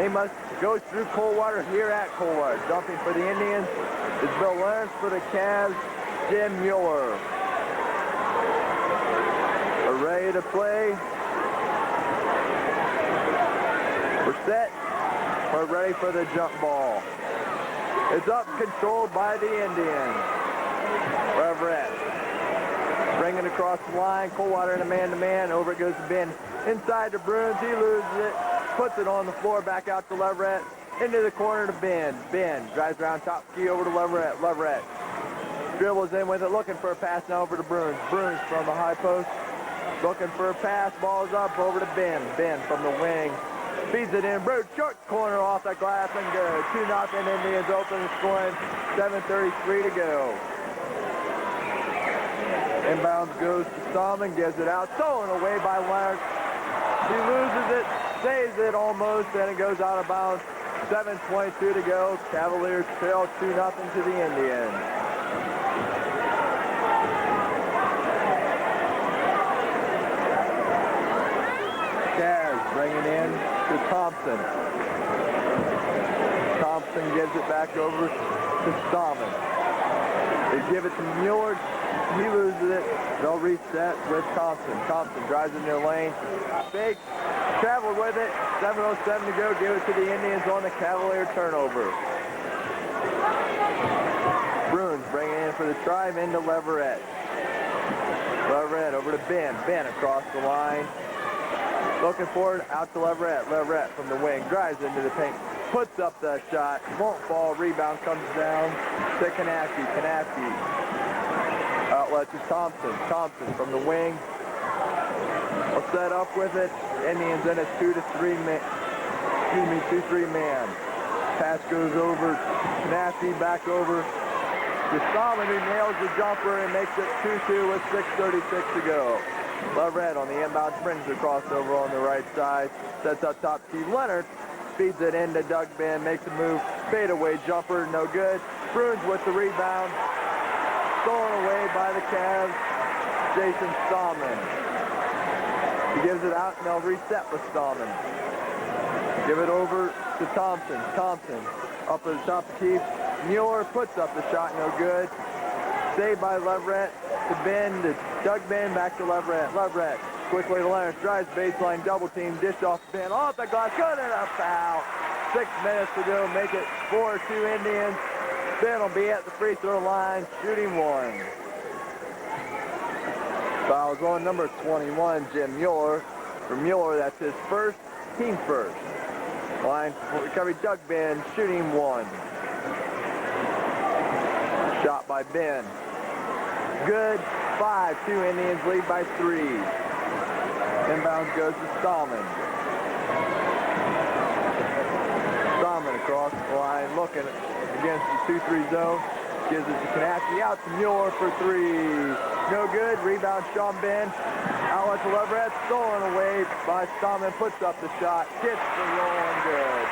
They must go through Coldwater here at Coldwater. Jumping for the Indians is Bill Lawrence. For the Cavs, Jim Mueller. We're ready to play. We're set. We're ready for the jump ball. It's up, controlled by the Indians. Leverett bringing across the line. Coldwater in a man-to-man. Over it goes to Ben. Inside to Bruins. He loses it. Puts it on the floor. Back out to Leverett. Into the corner to Ben. Ben drives around top key over to Leverett. Leverett dribbles in with it. Looking for a pass now over to Bruins. Bruins from the high post. Looking for a pass. Ball's up over to Ben. Ben from the wing. Feeds it in. Bruce, short corner off the glass and good. 2-0 Indians open and scoring. 7:33 to go. Inbounds goes to Stallman, gives it out. Stolen away by Leonard. He loses it, saves it almost, and it goes out of bounds. 7:22 to go. Cavaliers trail 2-0 to the Indians. Cavs bringing in to Thompson. Thompson gives it back over to Stallman. They give it to Mueller. He loses it. They'll reset with Thompson. Thompson drives in their lane. Fake. Traveled with it. 7:07 to go. Give it to the Indians on the Cavalier turnover. Bruins bringing in for the drive into Leverett. Leverett over to Ben. Ben across the line. Looking forward, out to Leverett. Leverett from the wing. Drives into the paint. Puts up the shot. Won't fall. Rebound comes down to Kanafke. Kanafke. Outlet to Thompson. Thompson from the wing. Will set up with it. Indians in a 2-3 man. Pass goes over. Kanafke back over to Stallman, who nails the jumper and makes it 2-2 with 6:36 to go. Leverett on the inbound, brings the crossover on the right side. Sets up top key. Leonard feeds it into Doug Ben, makes a move. Fadeaway jumper, no good. Bruins with the rebound. Stolen away by the Cavs, Jason Stallman. He gives it out and they'll reset with Stallman. Give it over to Thompson. Thompson up at the top of the key. Mueller puts up the shot, no good. Saved by Leverett to Ben, to Doug Ben, back to Leverett. Leverett quickly to Leonard, drives baseline, double team, dish off Ben, off the glass, good and a foul. 6 minutes to go, make it 4-2 Indians. Ben will be at the free throw line, shooting one. Foul's on number 21, Jim Mueller. For Mueller, that's his first, team first. Line for recovery, Doug Ben, shooting one. Shot by Ben. Good. 5-2 Indians lead by 3. Inbounds goes to Stallman. Stallman across the line, looking against the 2-3 zone. Gives it to Kanafke, out to Mueller for 3. No good. Rebound Sean Ben. Outlet to Leverett. Stolen away by Stallman. Puts up the shot. Gets the roll and good.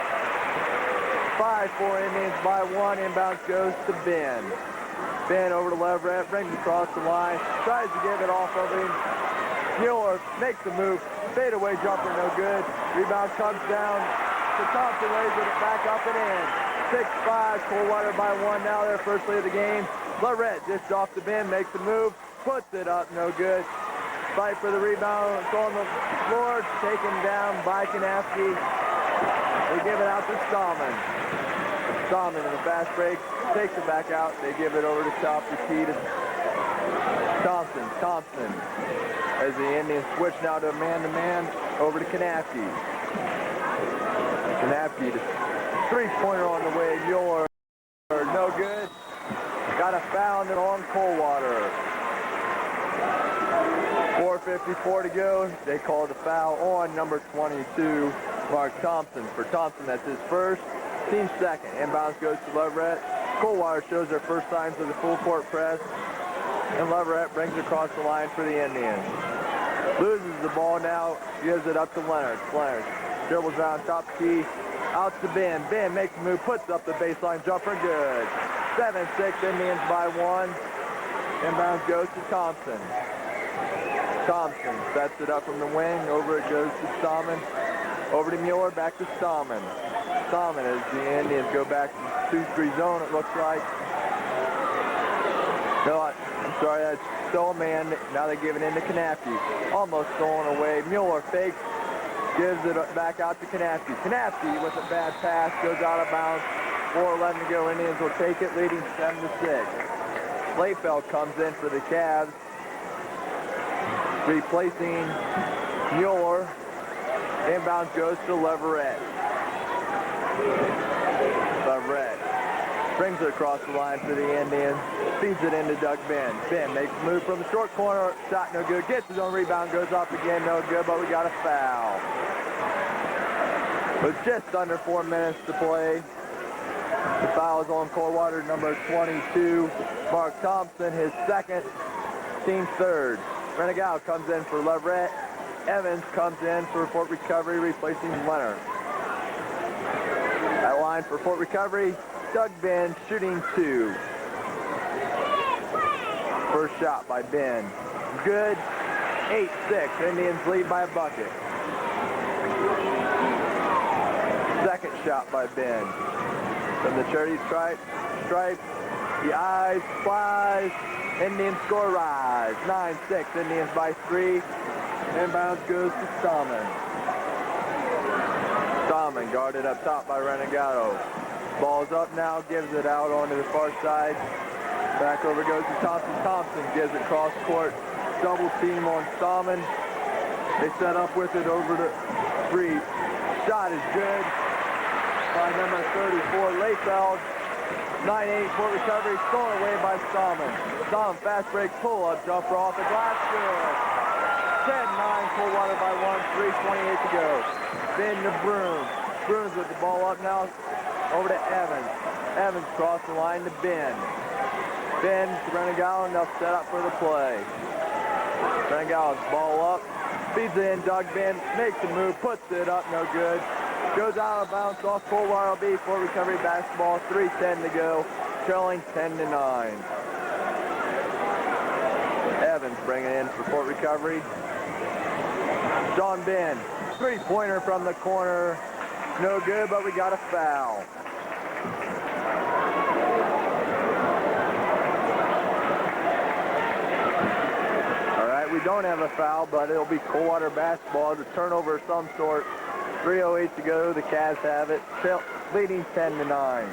5-4 Indians by 1. Inbounds goes to Ben. Ben over to Leverett. Brings across the line. Tries to give it off of him. Mueller makes the move. Fadeaway jumper, no good. Rebound comes down to Thompson. Lays it back up and in. 6-5, Coldwater by 1 now, their first lead of the game. Leverett dished off the bin, makes the move, puts it up, no good. Fight for the rebound, it's on the floor, taken down by Kanafke. They give it out to Stallman. Stallman in the fast break, takes it back out, they give it over to top the key to Thompson. Thompson, as the Indians switch now to a man-to-man, over to Kanafke. Kanafke to three-pointer on the way, Mueller, no good. Got a foul and on Coldwater. 4:54 to go. They called a foul on number 22, Mark Thompson. For Thompson, that's his first, team second. Inbounds goes to Leverett. Coldwater shows their first signs of the full court press, and Leverett brings it across the line for the Indians. Loses the ball now, gives it up to Leonard. Leonard dribbles around top key. Out to Ben. Ben makes a move, puts up the baseline jumper, good. 7-6 Indians by 1. Inbounds goes to Thompson. Thompson sets it up from the wing. Over it goes to Stallman. Over to Mueller, back to Stallman. Stallman as the Indians go back to 2-3 zone, it looks like. No, I'm sorry, that's still a man. Now they give it into Canafti. Almost stolen away. Mueller fakes, gives it back out to Canafti. Canafti with a bad pass, goes out of bounds. 4:11 to go. Indians will take it, leading 7-6. Layfeld comes in for the Cavs, replacing Mueller. Inbound goes to Leverett. Leverett brings it across the line for the Indians. Feeds it into Doug Ben. Ben makes a move from the short corner. Shot no good. Gets his own rebound. Goes off again. No good, but we got a foul. With just under 4 minutes to play. The foul is on Coldwater, number 22, Mark Thompson, his second, team third. Renegado comes in for Leverett. Evans comes in for Fort Recovery, replacing Leonard. At line for Fort Recovery, Doug Ben shooting 2. First shot by Ben. Good. 8-6. Indians lead by a bucket. Second shot by Ben. From the charity stripe, the eyes, flies, Indians score rise. 9-6, Indians by 3. Inbounds goes to Stallman. Stallman guarded up top by Renegado. Ball's up now, gives it out onto the far side. Back over goes to Thompson. Thompson gives it cross court. Double team on Stallman. They set up with it over to Free. Shot is good by number 34, Layfeld. 9-8, Fort Recovery, stolen away by Stallman. Stallman, fast break, pull-up jumper off the glass, good. 10-9, Coldwater by 1, 3:28 to go. Ben to Broom. Broom's with the ball up now, over to Evans. Evans cross the line to Ben. Ben to Renegado, and they'll set up for the play. Renegado's ball up, feeds it in, Doug Ben, makes the move, puts it up, no good. Goes out of bounds off Coldwater B. Fort Recovery basketball. 3:10 to go. Trailing 10-9. Evans bringing in for Fort Recovery. Sean Ben. Three-pointer from the corner. No good, but we got a foul. All right, we don't have a foul, but it'll be Coldwater basketball. It's a turnover of some sort. 3:08 to go. The Cavs have it, leading 10-9.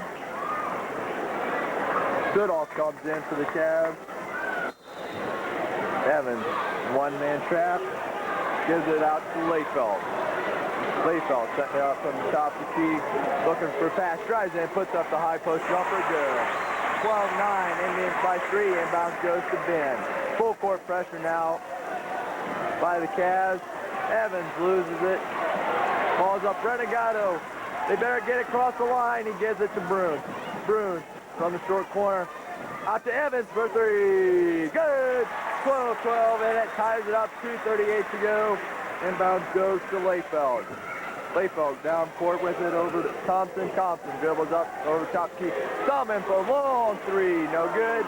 Goodall comes in for the Cavs. Evans, one-man trap, gives it out to Layfeld. Layfeld setting it up from the top of the key, looking for a pass, drives in, puts up the high post jumper, good. 12-9, Indians by 3, inbounds goes to Ben. Full court pressure now by the Cavs. Evans loses it. Ball's up, Renegado. They better get across the line. He gives it to Bruin. Bruin from the short corner. Out to Evans for 3. Good. 12-12, and it ties it up. 2:38 to go. Inbounds goes to Layfeld. Layfeld down court with it over to Thompson. Thompson dribbles up over top key. Stallman for a long 3. No good.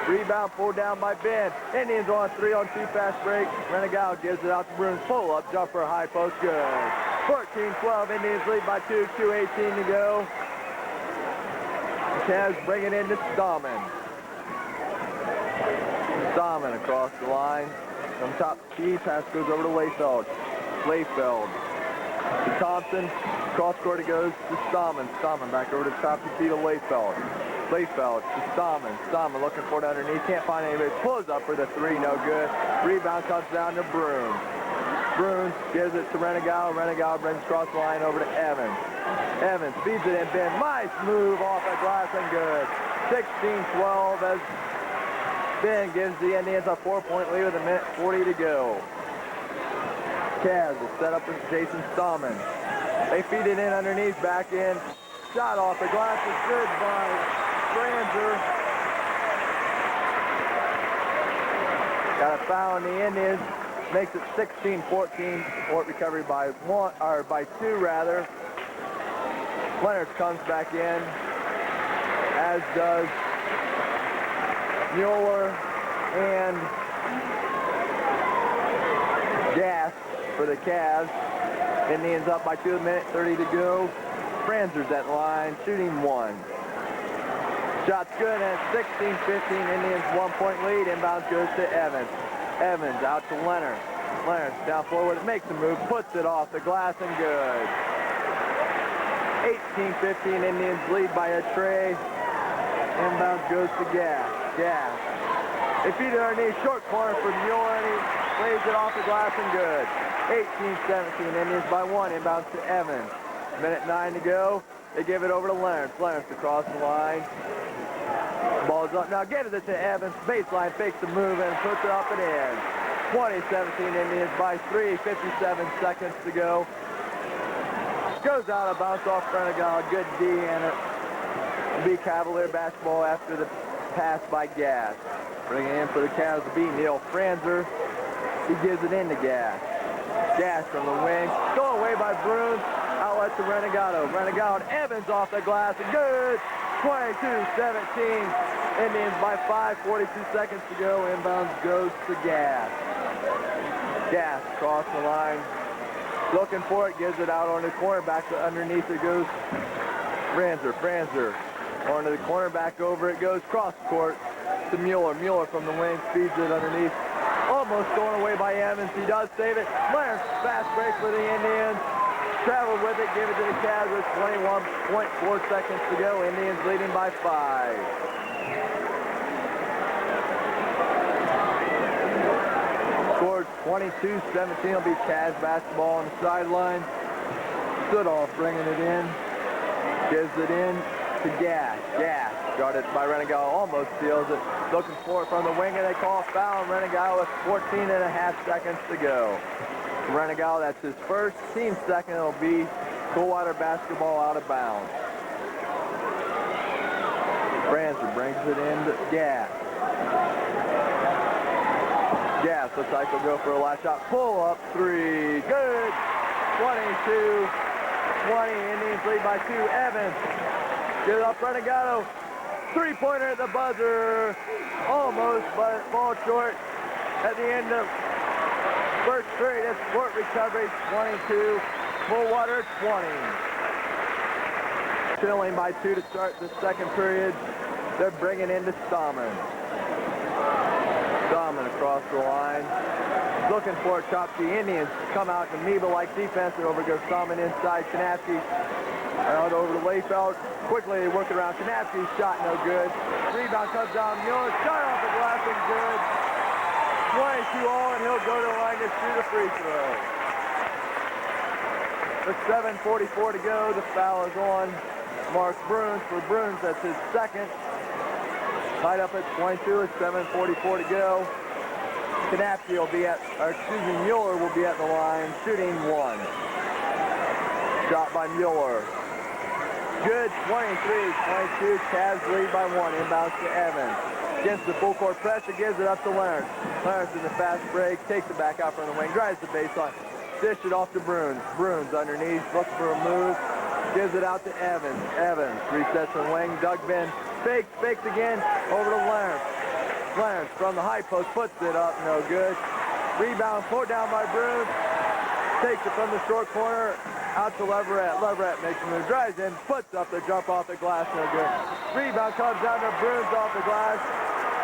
Rebound pulled down by Ben. Indians on 3-on-2 fast break. Renegado gives it out to Bruin. Pull up jumper, high post, good. 14-12, Indians lead by 2, 2:18 to go. The Cavs bring it into Stallman. Stallman across the line. From top key, pass goes over to Layfeld. Layfeld to Thompson. Cross court it goes to Stallman. Stallman back over to the top of the key to Layfeld. Layfeld to Stallman. Stallman looking for it underneath. Can't find anybody. Pulls up for the 3. No good. Rebound comes down to Broom. Broom gives it to Renegado. Renegado brings across the line over to Evans. Evans feeds it in. Ben. Nice move off the glass and good. 16-12 as Ben gives the Indians a 4-point lead with 1:40 to go. Cavs will set up with Jason Stallman. They feed it in underneath. Back in. Shot off the glass is good by Franzer. Got a foul on the Indians. Makes it 16-14. Fort Recovery by 2 rather. Leonard comes back in, as does Mueller and Gass for the Cavs. Indians up by 2 minutes, 30 to go. Franzer's at the line, shooting 1. Shot's good at 16-15. Indians 1-point lead. Inbounds goes to Evans. Evans out to Leonard. Leonard down forward, makes a move, puts it off the glass and good. 18-15. Indians lead by a tray. Inbounds goes to Gass. Gass. They feed it underneath, short corner for Mueller, and he lays it off the glass and good. 18-17. Indians by 1. Inbounds to Evans. Minute 9 to go. They give it over to Leonard. Leonard across the line. Ball's up. Now gives it to Evans. Baseline fakes the move and puts it up and in. 20-17. Indians by 3. 57 seconds to go. Goes out of bounds off Renegal. Good D and a B Cavalier basketball after the pass by Gass. Bringing in for the Cavs to beat Neil Franzer. He gives it in to Gass. Gass from the wing. Stolen away by Bruins. Outlet to Renegado. Renegado. Evans off the glass. And good. 22-17. Indians by 5. 42 seconds to go. Inbounds goes to Gass. Gass across the line. Looking for it. Gives it out on the corner. Back to underneath it goes Franzer. Franzer. Onto the corner. Back over it goes. Cross court to Mueller. Mueller from the wing. Feeds it underneath. Almost going away by Evans. He does save it. Clarence, fast break for the Indians. Traveled with it, gave it to the Cavs with 21.4 seconds to go. Indians leading by 5. Scored 22-17. It'll be Cavs basketball on the sideline. Sudoff bringing it in. Gives it in to Gass. Gass guarded by Renegal. Almost steals it. Looking for it from the wing, and they call a foul. Renegal with 14.5 seconds to go. Renegal, that's his first, team second. It'll be Coldwater basketball out of bounds. Franzer brings it in to Gass. Gass looks like he'll go for a last shot. Pull up 3. Good. 22-20. Indians lead by 2. Evans. Get it up Renegado. 3-pointer at the buzzer. Almost, but ball short at the end of first period. It's court recovery. 22. Coldwater 20. Trailing by 2 to start the second period. They're bringing in to Stallman. Stallman across the line. Looking for a chop. The Indians come out in amoeba-like defense, and over goes Stallman inside. Kanapke out over to Layfeld. Quickly working around. Kanapke's shot no good. Rebound comes down. Mueller shot off the glass and good. 22 all, and he'll go to the line to shoot a free throw. With 7:44 to go, the foul is on Mark Bruins. For Bruins, that's his second. Tied up at 22 with 7:44 to go. Kanapke will be at, Mueller will be at the line, shooting 1. Shot by Mueller. Good, 23-22. Cavs lead by 1. Inbounds to Evans. Against the full court pressure, gives it up to Leonard. Leonard's in the fast break, takes it back out from the wing, drives the baseline, dish it off to Bruins. Bruins underneath, looks for a move, gives it out to Evans. Evans resets from the wing, Doug Ben fakes again, over to Leonard. Leonard from the high post, puts it up, no good. Rebound, pulled down by Bruins, takes it from the short corner, out to Leverett. Leverett makes a move, drives in, puts up the jump off the glass, no good. Rebound comes down to Bruins off the glass.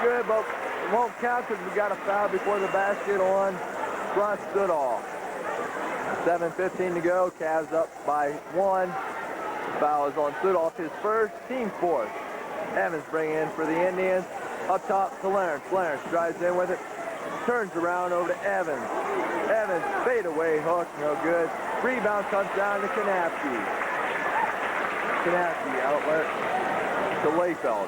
Good, but it won't count because we got a foul before the basket on Russ Sudoff. 7:15 to go. Cavs up by 1. Foul is on Sudoff, his first, team fourth. Evans bringing in for the Indians. Up top to Leonard. Leonard drives in with it. Turns around over to Evans. Evans, fade away hook, no good. Rebound comes down to Kanapke. Kanapke outlet to Layfeld.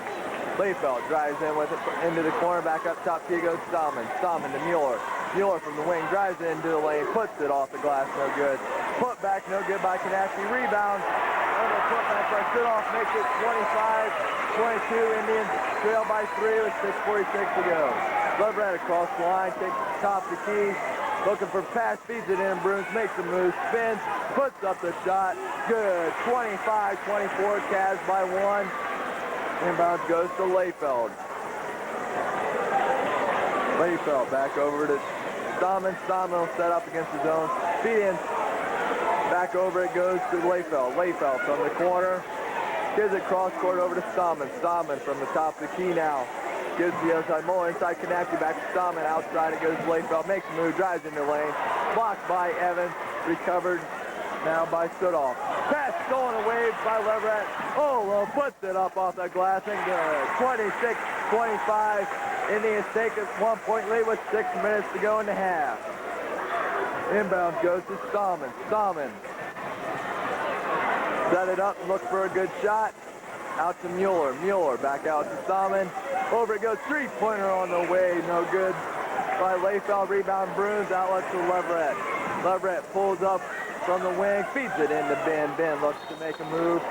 Layfeld drives in with it into the corner, back up top. Here goes Stallman. Stallman to Mueller. Mueller from the wing drives into the lane, puts it off the glass, no good. Put back, no good by Kanapke. Rebound. Another put back by Sudoff, makes it 25-22. Indians trail by 3 with 6:46 to go. Leverett across the line, takes top the key. Looking for pass, feeds it in. Bruins makes a move, spins, puts up the shot. Good. 25-24. Cavs by 1. Inbounds goes to Layfeld. Layfeld back over to Stallman. Stallman will set up against the zone. Feed in. Back over it goes to Layfeld. Layfeld from the corner. Gives it cross court over to Stallman. Stallman from the top of the key now. Gives the outside Muller. Inside Kanapke. Back to Stallman. Outside it goes to Layfeld. Makes a move. Drives into the lane. Blocked by Evans. Recovered now by Sudoff. Pass stolen away by Leverett. Oh, well, puts it up off the glass and good. 26-25. Indians take a 1-point lead with 6 minutes to go in the half. Inbound goes to Stallman. Stallman set it up, look for a good shot. Out to Mueller. Mueller back out to Stallman. Over it goes. Three-pointer on the way. No good by Layfeld. Rebound Bruins. Outlet to Leverett. Leverett pulls up from the wing. Feeds it into Ben. Ben looks to make a move.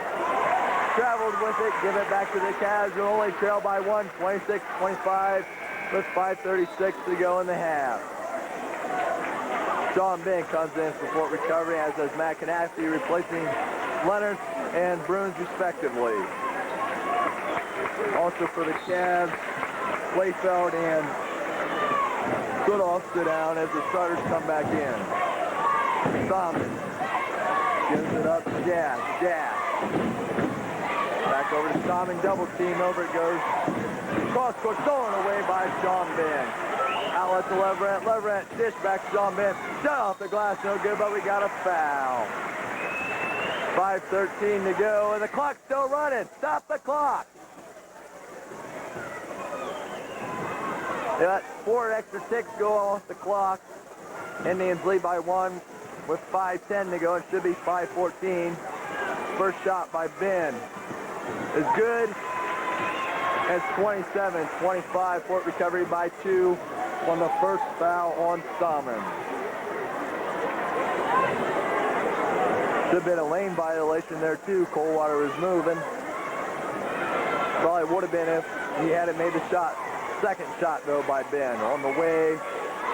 Traveled with it. Give it back to the Cavs. They're only trail by one. 26-25 with 5:36 to go in the half. Sean Ben comes in for Fort Recovery, as does Matt Kanapke, replacing Leonard and Bruins respectively. Also for the Cavs, Layfeld and Sudoff sit down as the starters come back in. Thomas gives it up to Jazz. Jazz. Back over to Stallman, double team, over it goes. Cross court stolen away by Sean Ben. Outlet to Leverett. Leverett dish back to Sean Ben. Shut off the glass, no good, but we got a foul. 5:13 to go, and the clock's still running. Stop the clock. They let 4 extra ticks go off the clock. Indians lead by 1 with 5:10 to go. It should be 5:14. First shot by Ben is good. It's 27-25. Fort Recovery by 2 on the first foul on Stallman. Should have been a lane violation there too. Coldwater was moving. Probably would have been if he hadn't made the shot. Second shot though by Ben. On the way.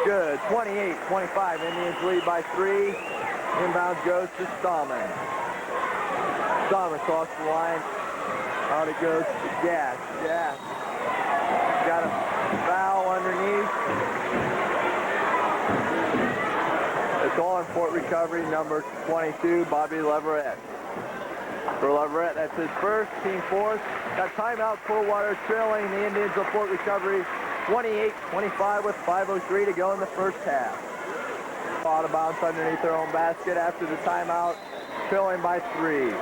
Good. 28-25. Indians lead by 3. Inbounds goes to Stallman. Stallman across the line. Out it goes to Gas. Gas. Got a foul underneath. It's on Fort Recovery, number 22, Bobby Leverett. For Leverett, that's his first, team fourth. Got timeout, Coldwater trailing the Indians of Fort Recovery 28-25 with 5:03 to go in the first half. Out of bounds underneath their own basket after the timeout, trailing by 3.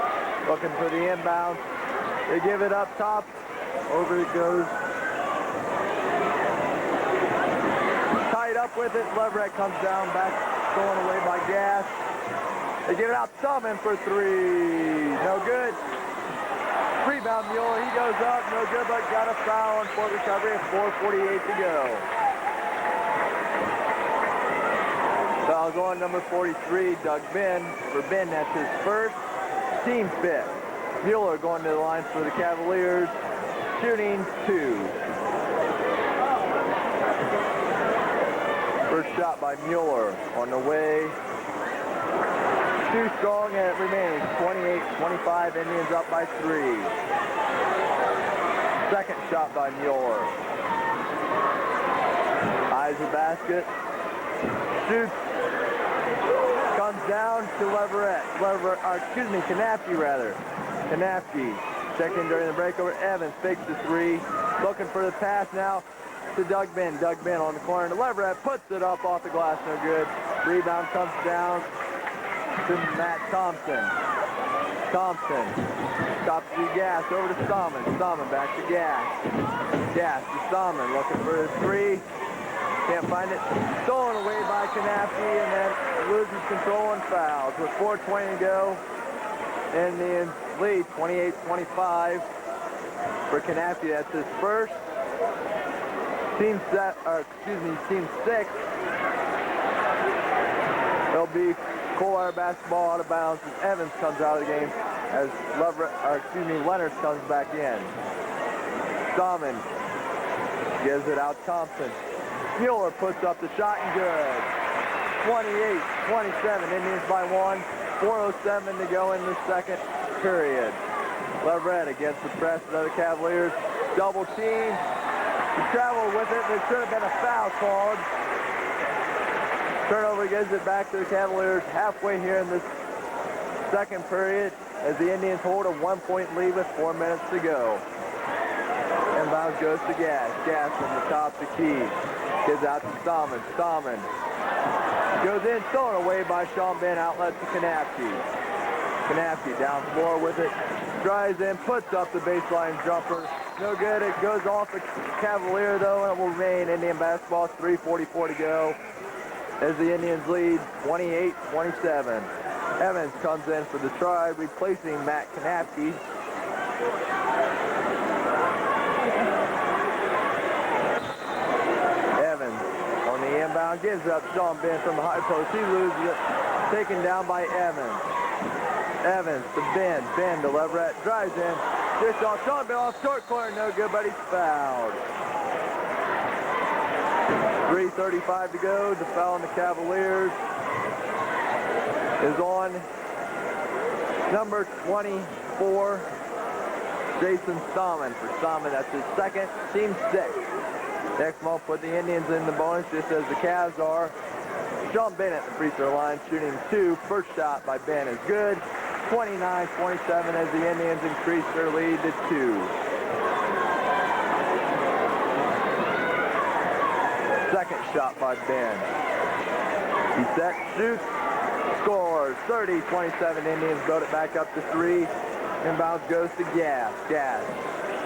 Looking for the inbound. They give it up top. Over it goes. Tied up with it. Leverett comes down, back stolen away by Gas. They give it out. Stallman for 3. No good. Rebound Mueller. He goes up. No good, but got a foul on Fort Recovery at 4:48 to go. Foul going number 43, Doug Ben. For Ben, that's his first. Team 5th. Mueller going to the line for the Cavaliers, shooting 2. First shot by Mueller on the way. Too strong, and it remains 28-25. Indians up by 3. Second shot by Mueller. Eyes the basket. Shoots. Comes down to Leverett. Kanapke rather. Kanapke checking during the break over. Evans fakes the 3. Looking for the pass now to Doug Ben. Doug Ben on the corner to Leverett. Puts it up off the glass. No good. Rebound comes down to Matt Thompson. Thompson stops the Gas over to Stallman. Stallman back to Gas. Gas to Stallman looking for his 3. Can't find it. Stolen away by Kanapke and then loses control and fouls. With 4:20 to go, Indians lead 28-25 for Kanapke. That's his first. Team 6. It'll be Coldwater basketball out of bounds as Evans comes out of the game as Leonard comes back in. Stallman gives it out. Thompson. Mueller puts up the shot and good. 28-27. Indians by 1. 4:07 to go in the second period. Leverett against the press of the Cavaliers. Double team. He traveled with it. There should have been a foul called. Turnover gives it back to the Cavaliers halfway here in this second period as the Indians hold a 1-point lead with 4 minutes to go. Inbounds goes to Gas. Gas from the top to Key. Gives out to Stallman. Stallman goes in, stolen away by Sean Ben. Outlet to Kanapke. Kanapke down floor with it. Drives in, puts up the baseline jumper. No good. It goes off the Cavalier, though, and it will remain Indian basketball. 3:44 to go as the Indians lead 28-27. Evans comes in for the try, replacing Matt Kanapke. Evans on the inbound, gives up Sean Ben from the high post. He loses it, taken down by Evans. Evans to Ben. Ben to Leverett, drives in. Dish off, Sean Ben off short corner, no good, but he's fouled. 3:35 to go. The foul on the Cavaliers is on number 24, Jason Stallman. For Stallman, that's his second, team 6. Next month, put the Indians in the bonus, just as the Cavs are. Sean Ben at the free throw line, shooting 2. First shot by Ben is good. 29-27 as the Indians increase their lead to 2. Second shot by Ben. He sets, shoots, scores. 30-27. Indians build it back up to 3. Inbounds goes to Gas. Gas.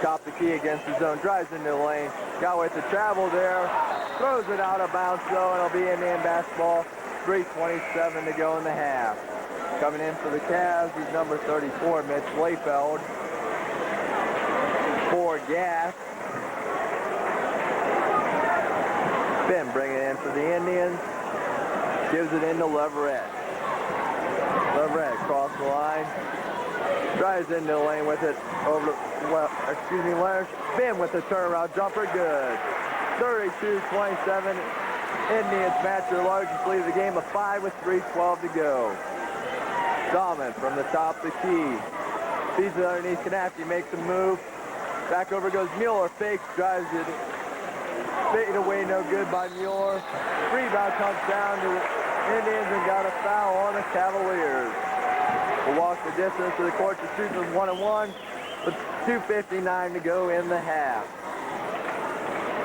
Top the Key against his zone. Drives into the lane. Got with the travel there. Throws it out of bounds though, and it'll be Indian basketball. 3:27 to go in the half. Coming in for the Cavs is number 34, Mitch Layfeld. For Gas. Ben bringing it in for the Indians. Gives it into Leverett. Leverett across the line. Drives into the lane with it over to, Leonard. Ben with the turnaround jumper, good. 32-27. Indians match their largest lead of the game of 5 with 3:12 to go. Stallman from the top to Key. Feeds it underneath Kanapke, makes a move. Back over goes Mueller, fakes, drives it. Fade away, no good by Mueller. Rebound comes down to the Indians and got a foul on the Cavaliers. Will walk the distance to the court to shoot from 1-1 with 2:59 to go in the half.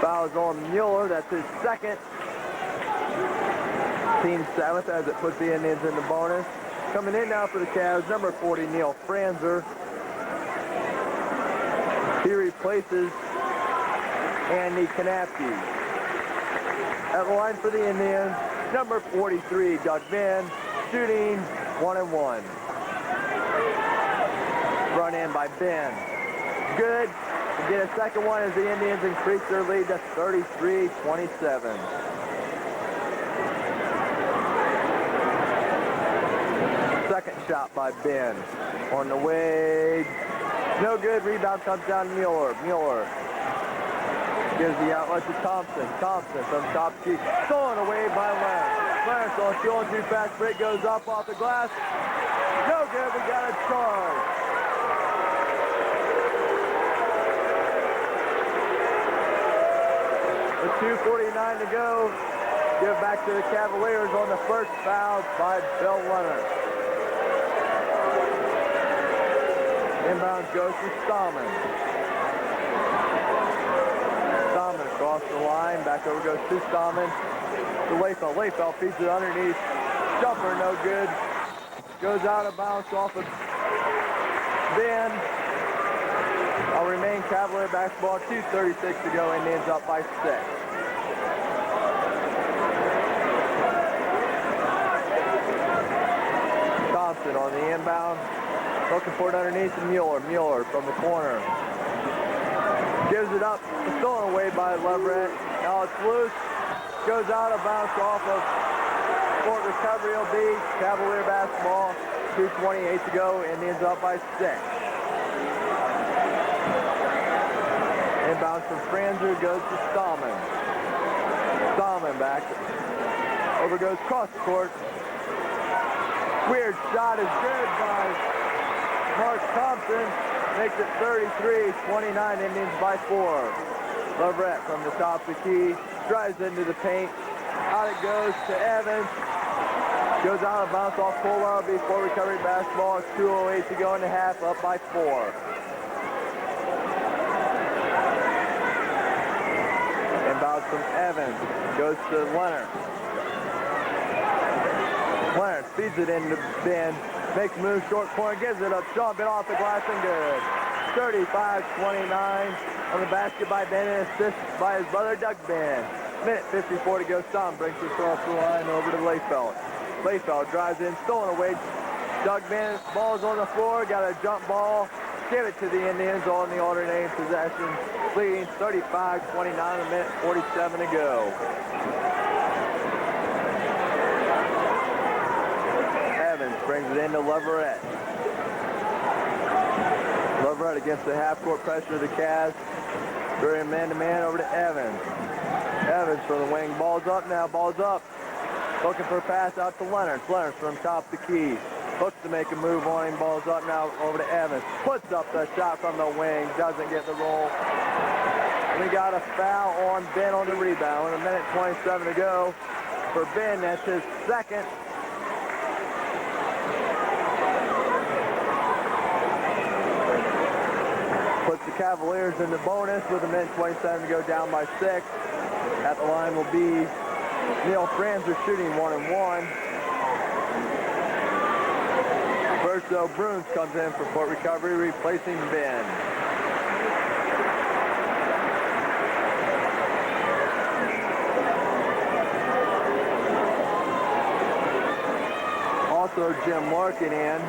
Foul's on Mueller, that's his second. Team 7th as it puts the Indians in the bonus. Coming in now for the Cavs, number 40, Neil Franzer. He replaces Andy Kanapke. At the line for the Indians, number 43, Doug Ben, shooting 1-1. Run in by Ben. Good. To get a second one as the Indians increase their lead to 33-27. Second shot by Ben. On the way. No good. Rebound comes down to Mueller. Mueller gives the outlet to Thompson. Thompson from top key. Stolen away by Lance. Lance on stealing too fast. Break goes up off the glass. No good. We got a charge. With 2:49 to go. Give back to the Cavaliers on the first foul by Bill Leonard. Inbound goes to Stallman. Stallman across the line. Back over goes to Stallman. To Layfeld. Layfeld feeds it underneath. Jumper no good. Goes out of bounds off of Ben. I'll remain Cavalier basketball. 2:36 to go. Indians up by 6. Thompson on the inbound. Looking for it underneath to Mueller. Mueller from the corner. Gives it up. It's stolen away by Leverett. Now it's loose. Goes out of bounds off of Fort Recovery will be Cavalier basketball. 2:28 to go. Indians up by 6. Inbound from Franzer goes to Stallman. Stallman back. Over goes cross the court. Weird shot is good by Mark Thompson. Makes it 33-29. Indians by 4. Leverett from the top of the key. Drives into the paint. Out it goes to Evans. Goes out of bounds off Coldwater before recovery basketball. It's 2:08 to go in the half, up by 4. Inbound from Evans. Goes to Leonard. Leonard feeds it into Ben. Makes a move, short corner, gives it up. Sean Ben off the glass and good. 35-29 on the basket by Ben and assist by his brother Doug Ben. Minute 54 to go. Stom brings it across the line over to Layfeld. Layfeld drives in, stolen away. Doug Ben, ball's on the floor, got a jump ball. Give it to the Indians on the alternating possession. Leading 35-29, a minute 47 to go. Evans brings it into Leverett. Leverett against the half-court pressure of the Cavs. Very man-to-man over to Evans. Evans from the wing. Ball's up now. Ball's up. Looking for a pass out to Leonard. Leonard from top the key. Looks to make a move on him. Ball's up now over to Evans. Puts up the shot from the wing. Doesn't get the roll. We got a foul on Ben on the rebound. With a minute 27 to go. For Ben, that's his second. Puts the Cavaliers in the bonus with a minute 27 to go, down by 6. At the line will be Neil Franzer shooting 1-1. Verso Bruns comes in for point recovery, replacing Ben. Also Jim Larkin in,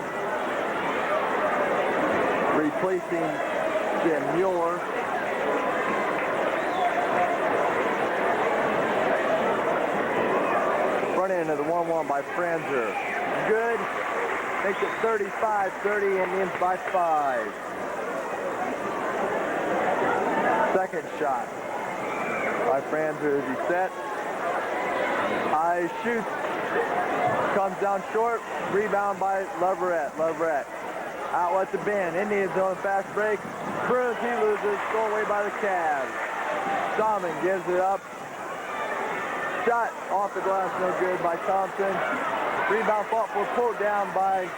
replacing Jim Mueller. Front end of the 1-1 by Franzer. Good. Makes it 35-30, Indians by 5. Second shot by Franzer as he sets. Shoots. Comes down short. Rebound by Leverett. Leverett. Outlet to Ben. Indians on a fast break. Bruins, he loses. Stolen away by the Cavs. Salmon gives it up. Shot off the glass, no good by Thompson. Rebound fought for, pulled down by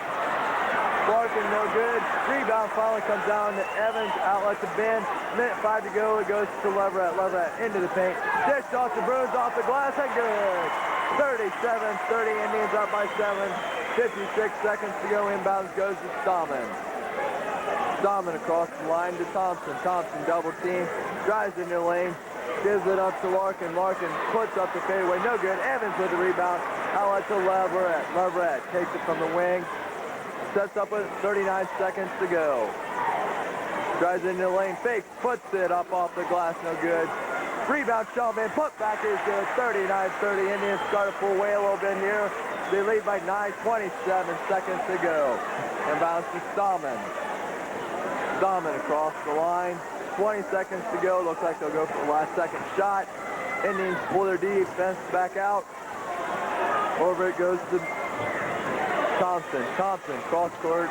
Larkin, no good. Rebound finally comes down to Evans. Outlet to Ben. Minute 5 to go. It goes to Leverett. Leverett into the paint. Dished off the Bruins off the glass and good. 37-30, Indians up by 7. 56 seconds to go. Inbounds goes to Stallman. Stallman across the line to Thompson. Thompson double team. Drives into the lane. Gives it up to Larkin. Larkin puts up the fadeaway. No good. Evans with the rebound. Outlet to Leverett. Leverett takes it from the wing. Sets up with 39 seconds to go. Drives into the lane. Fakes. Puts it up off the glass. No good. Rebound, Sean Ben. Put back is good. 39-30. Indians start to pull away a little bit here. They lead by 9. 27 seconds to go. Inbounds to Stallman. Stallman across the line. 20 seconds to go. Looks like they'll go for the last second shot. Indians pull their defense back out. Over it goes to Thompson. Thompson cross court.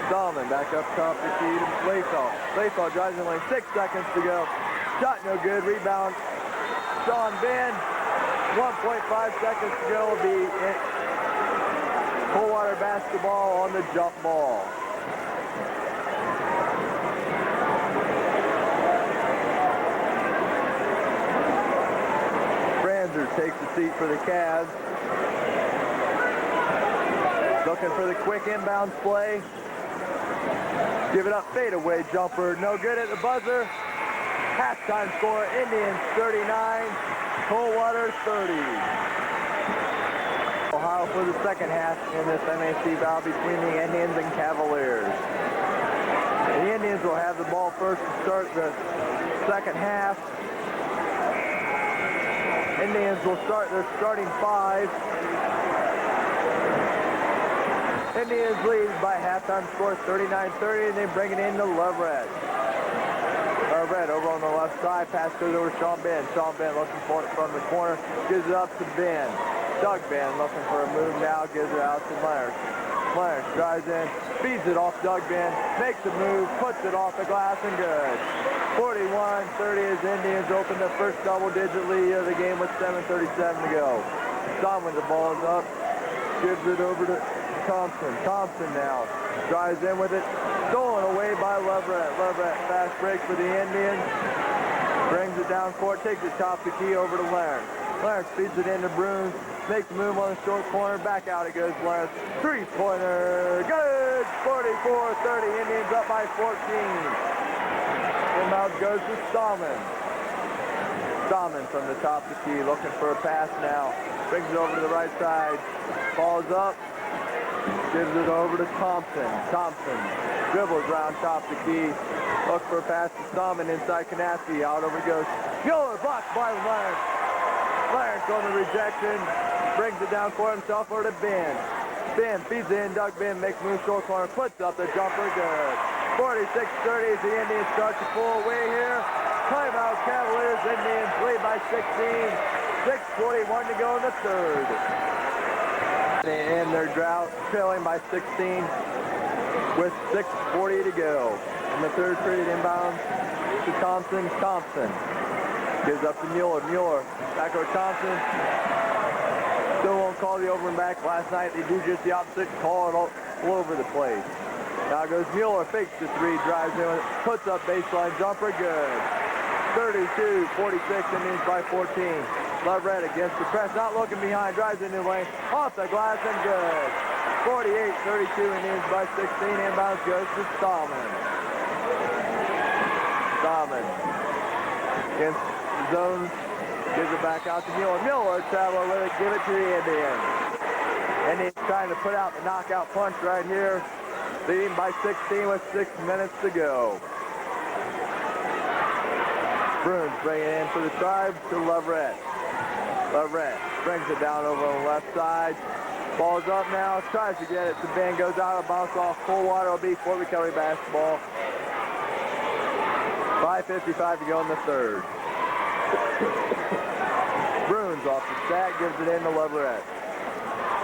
Stallman back up top the key to Layfeld. Layfeld drives in the lane. 6 seconds to go. Shot no good. Rebound. Sean Ben. 1.5 seconds to go. Will be Coldwater basketball on the jump ball. Franzer takes the seat for the Cavs. Looking for the quick inbounds play. Give it up, fadeaway jumper. No good at the buzzer. Halftime score, Indians 39, Coldwater 30. Ohio for the second half in this MAC battle between the Indians and Cavaliers. The Indians will have the ball first to start the second half. Indians will start their starting 5. Indians lead by halftime score 39-30, and they bring it into Leverett. Leverett over on the left side, pass goes over to Sean Ben. Sean Ben looking for it from the corner, gives it up to Ben. Doug Ben looking for a move now, gives it out to Myers. Myers drives in, feeds it off Doug Ben, makes a move, puts it off the glass and good. 41-30 as Indians open the first double-digit lead of the game with 7:37 to go. Tom with the ball is up. gives it over to Thompson. Thompson now drives in with it. Stolen away by Leverett. Leverett fast break for the Indians. Brings it down court, takes it top the key over to Lawrence. Lawrence feeds it into Bruins. Makes a move on the short corner. Back out it goes Lawrence. Three-pointer. Good! 44-30. Indians up by 14. Inbound goes to Stallman. Stallman from the top of the key, looking for a pass now. Brings it over to the right side. Falls up. Gives it over to Thompson. Thompson dribbles around top of the key. Look for a pass to Stallman inside Kanafsky. Out over goes. Mueller blocked by Lawrence. Lawrence on the rejection. Brings it down for himself or to Ben. Ben feeds it in. Doug Ben makes a move short corner. Puts up the jumper. Good. 46-30 as the Indians start to pull away here. Timeout Cavaliers. Indians lead by 16. 6:41 to go in the third. They end their drought, trailing by 16 with 6:40 to go. In the third period, inbound to Thompson. Thompson gives up to Mueller. Mueller back over Thompson. Still won't call the over and back. Last night they do just the opposite, call it all over the place. Now goes Mueller, fakes the three, drives in, puts up baseline jumper, good. 32-46, Indians by 14. Leverett against the press, not looking behind, drives into the lane, off the glass and good. 48-32, Indians by 16, inbounds goes to Stallman. Stallman against the zone, gives it back out to Mueller. Mueller travel with it, give it to the Indians. Indians trying to put out the knockout punch right here. Leading by 16 with 6 minutes to go. Bruins bring it in for the Tribes to Leverett. Leverett brings it down over on the left side. Ball's up now, tries to get it to Ben, goes out of bounds off Coldwater. Will be Fort McHenry basketball. 5:55 to go in the third. Bruins off the stack, gives it in to Leverett.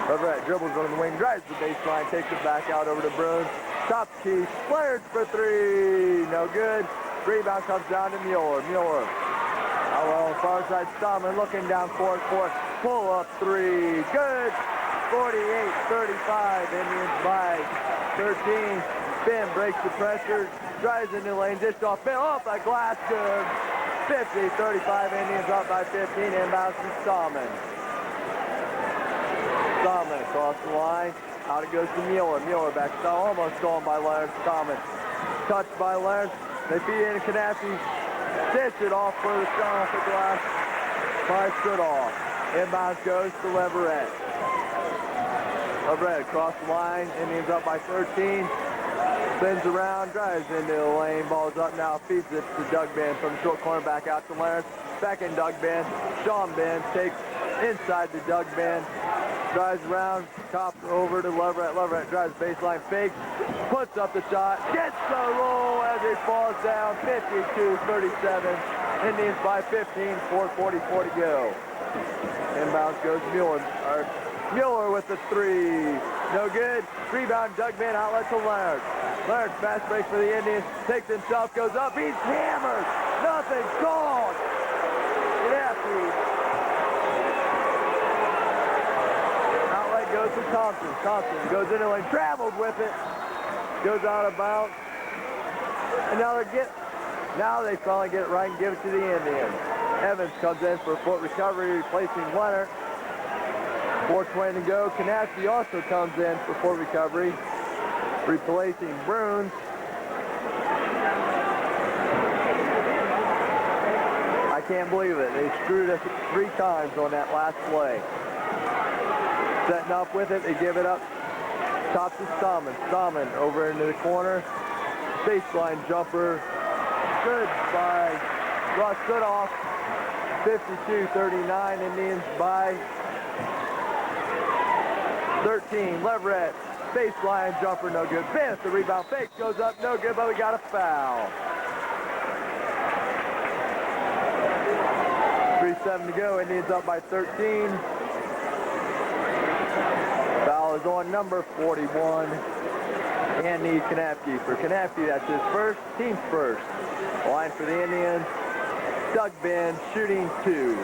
Leverett dribbles on the wing, drives the baseline, takes it back out over to Bruins. Top key, flares for three, no good. Rebound comes down to Mueller. Mueller out on the far side, Stallman looking down court for it. Pull up three, good. 48-35, Indians by 13. Ben breaks the pressure, drives into the lane, just off that glass, good. 50-35, Indians up by 15, inbounds to Stallman. Stallman across the line. Out it goes to Mueller. Mueller back stall, almost stolen by Lawrence. Stallman touched by Lawrence. They feed in to Kanafsky. Dish it off for the shot off the glass. By Stridolf. Inbounds goes to Leverett. Leverett across the line. Indians up by 13. Spins around, drives into the lane. Ball's up now. Feeds it to Doug Ben from the short corner back out to Lawrence. Back in Doug Ben. Sean Ben takes inside to Doug Ben. Drives around, top over to Leverett. Leverett drives baseline, fakes, puts up the shot, gets the roll as it falls down. 52-37. Indians by 15, 4:44 to go. Inbounds goes Mueller. Mueller with the three. No good. Rebound, Doug Ben, outlet to Lawrence. Lawrence fast break for the Indians. Takes himself, goes up. He's hammered. Nothing called. Kanafsky. Outlet goes to Thompson. Thompson goes into the lane, traveled with it. Goes out of bounds. And now they finally get it right and give it to the Indians. Evans comes in for a foot recovery, replacing Leonard. 4:20 to go. Kanafsky also comes in for foot recovery, replacing Bruins. I can't believe it. They screwed us 3 times on that last play. Setting up with it, they give it up. Top to Stallman. Stallman over into the corner. Baseline jumper. Good by Russ Goodoff. 52-39, Indians by 13. Leverett, baseline jumper, no good. Vince, the rebound fake goes up, no good, but we got a foul. 3:07 to go, Indians up by 13. Foul is on number 41, Andy Kanafsky. For Kanafsky, that's his first, team's first. Line for the Indians, Doug Ben shooting 2.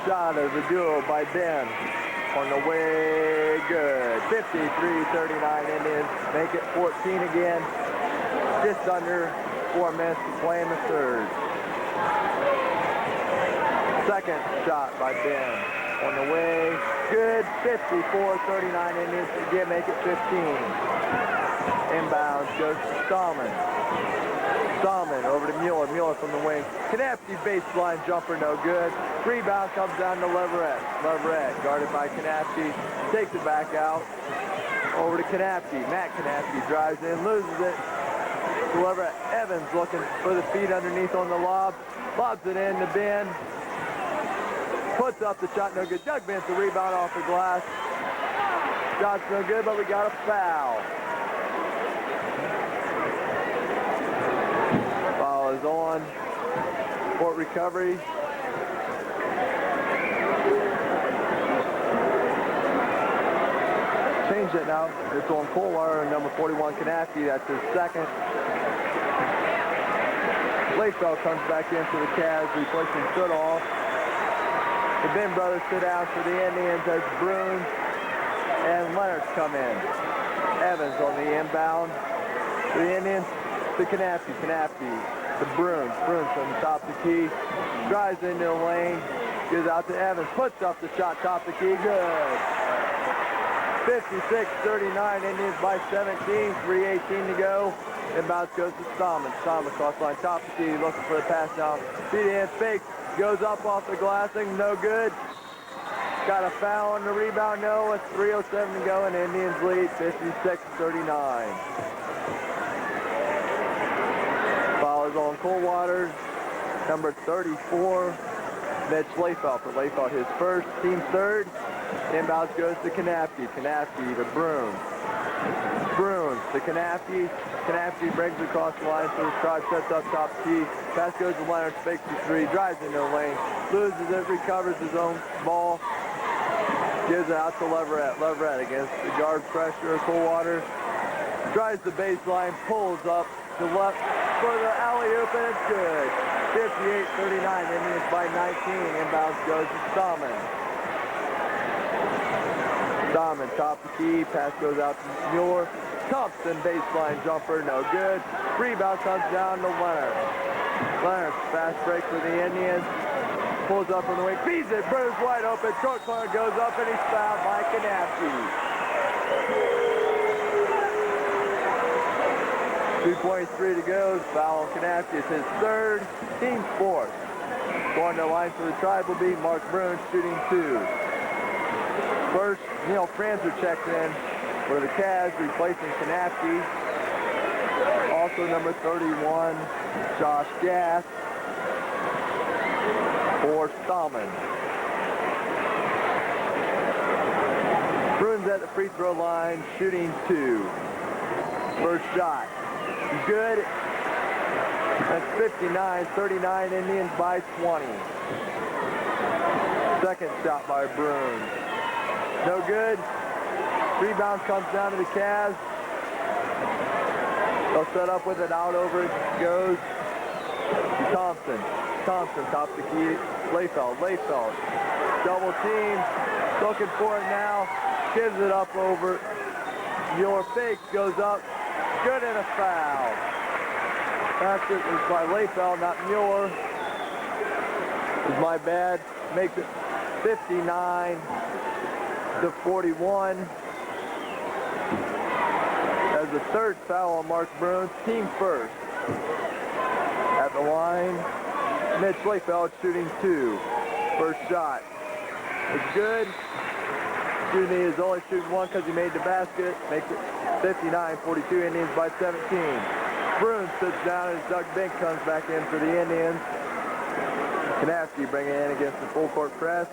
shot of the duo by Ben. On the way, good. 53-39 Indians. Make it 14 again. Just under 4 minutes to play in the third. Second shot by Ben. On the way, good. 54-39 Indians. Again, make it 15. Inbounds goes to Stallman. Stallman over to Mueller. Mueller from the wing. Canapsey baseline jumper, no good. Rebound comes down to Leverett. Leverett guarded by Canapsey. Takes it back out. Over to Canapsey. Matt Canapsey drives in, loses it to Leverett. Evans looking for the feed underneath on the lob. Lobs it in to Ben. Puts up the shot, no good. Doug Bent's the rebound off the glass. Shot's no good, but we got a foul. Foul is on. Court recovery. Change it now. It's on Coldwater, number 41 Canapsey. That's his second. Layfeld comes back into the Cavs, replacing Soodoff. The Ben brothers sit down for the Indians as Bruins and Leonard's come in. Evans on the inbound. For the Indians, to Canapsey. Canapsey to Bruins. Bruins from the top of the key. Drives into the lane. Gives out to Evans. Puts up the shot, top of the key. Good. 56-39. Indians by 17. 3:18 to go. Inbounds goes to Stallman. Stallman cross line, top of the key. Looking for the pass now. Feed in, fake. Goes up off the glassing, no good. Got a foul on the rebound, no. It's 3:07 to go, and Indians lead 56-39. Foul is on Coldwater, number 34, Mitch Layfeld. For Layfeld, his first, team third. Inbounds goes to Canapsey. Canapsey to Bruins. Bruins to Canapsey. Canapsey brings across the line, so the Tribe sets up top key. Pass goes to Leonard, fakes the three, drives into the lane, loses it, recovers his own ball, gives it out to Leverett. Leverett against the guard pressure of Coldwater. Drives the baseline, pulls up to left for the alley-oop, and it's good. 58-39, Indians by 19. Inbounds goes to Stallman. Stallman, top of the key, pass goes out to Mueller. Thompson baseline jumper, no good. Rebound comes down to Leonard. Leonard, fast break for the Indians. Pulls up from the wing, feeds it, Bruins wide open. Short corner goes up, and he's fouled by Canapsey. 2:23 to go. Foul on Canapsey. It's his third, team fourth. Going to the line for the Tribe will be Mark Bruins, shooting 2. First, Neil Franzer checks in for the Cavs, replacing Canapsey. Also number 31, Josh Gass for Stallman. Bruins at the free throw line, shooting 2. First shot, good. That's 59-39, Indians by 20. Second shot by Bruins. No good. Rebound comes down to the Cavs. They'll set up with it, out over it goes to Thompson. Thompson, top the key. Layfeld. Layfeld. Double team. Looking for it now. Gives it up over. Mueller fakes, goes up. Good, and a foul. Basket is by Layfeld, not Mueller. Is my bad. Makes it 59-41. As the third foul on Mark Bruins, team first. At the line, Mitch Layfeld shooting 2. First shot. It's good. Shooting is only shooting 1 because he made the basket. Makes it 59-42, Indians by 17. Bruins sits down as Doug Bink comes back in for the Indians. Canapsey bringing it in against the full court press.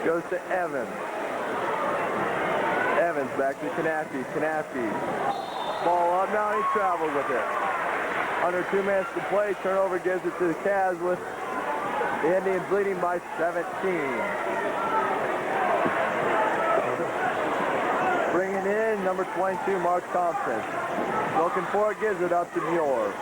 Goes to Evans. Evans back to Canapsey. Canapsey. Ball up now, he travels with it. Under 2 minutes to play, turnover gives it to the Cavs with the Indians leading by 17. Bringing in number 22, Mark Thompson. Looking for it, gives it up to Mueller.